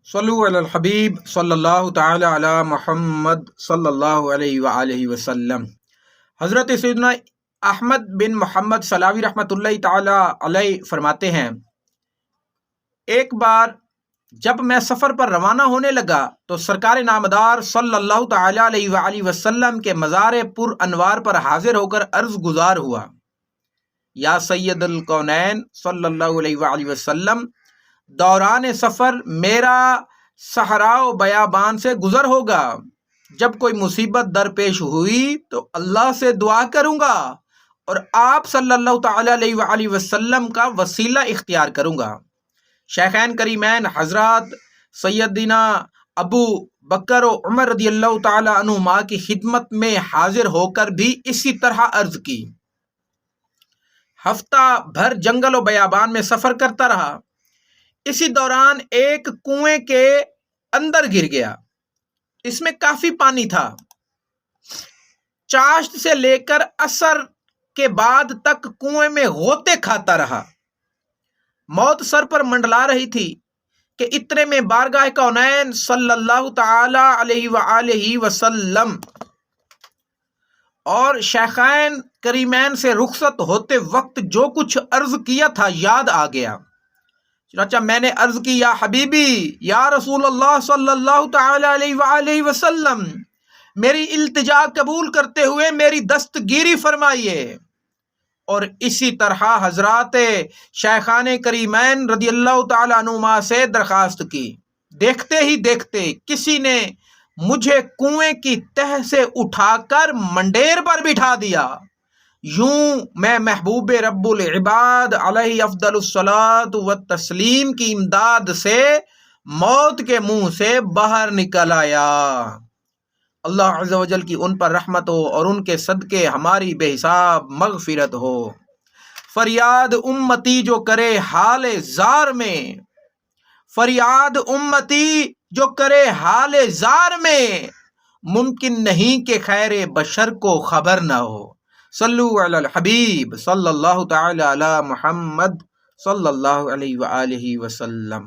صلو علی الحبیب صلی اللہ تعالی علی محمد صلی اللہ علیہ وآلہ وسلم۔ حضرت سیدنا احمد بن محمد سلاوی رحمۃ اللہ تعالی علیہ فرماتے ہیں، ایک بار جب میں سفر پر روانہ ہونے لگا تو سرکار نامدار صلی اللہ تعالی علیہ وآلہ وسلم کے مزار پر انوار پر حاضر ہو کر عرض گزار ہوا، یا سید الکونین صلی اللہ علیہ وآلہ وسلم، دوران سفر میرا صحراء و بیابان سے گزر ہوگا، جب کوئی مصیبت درپیش ہوئی تو اللہ سے دعا کروں گا اور آپ صلی اللہ تعالی علیہ وآلہ وسلم کا وسیلہ اختیار کروں گا۔ شیخین کریمین حضرات سیدنا ابو بکر و عمر رضی اللہ تعالی عنہما کی خدمت میں حاضر ہو کر بھی اسی طرح عرض کی۔ ہفتہ بھر جنگل و بیابان میں سفر کرتا رہا، اسی دوران ایک کنویں کے اندر گر گیا، اس میں کافی پانی تھا، چاشت سے لے کر عصر کے بعد تک کنویں میں غوطے کھاتا رہا، موت سر پر منڈلا رہی تھی کہ اتنے میں بارگاہ کونین صلی اللہ تعالی علیہ وآلہ وسلم اور شیخین کریمین سے رخصت ہوتے وقت جو کچھ عرض کیا تھا یاد آ گیا، چنانچہ میں نے عرض کی، یا حبیبی، یا رسول اللہ صلی اللہ تعالی علیہ وآلہ وسلم، میری التجا قبول کرتے ہوئے میری دستگیری فرمائیے۔ اور اسی طرح حضرات شیخان کریمین رضی اللہ تعالی عنہما سے درخواست کی۔ دیکھتے ہی دیکھتے کسی نے مجھے کنویں کی تہ سے اٹھا کر منڈیر پر بٹھا دیا، یوں میں محبوب رب العباد علیہ افضل الصلاۃ والتسلیم کی امداد سے موت کے منہ سے باہر نکل آیا۔ اللہ عز و جل کی ان پر رحمت ہو اور ان کے صدقے ہماری بے حساب مغفرت ہو۔ فریاد امتی جو کرے حال زار میں، فریاد امتی جو کرے حال زار میں، ممکن نہیں کہ خیر بشر کو خبر نہ ہو۔ صلو علی الحبیب صلی اللہ تعالی علی محمد صلی اللہ علیہ وآلہ وسلم۔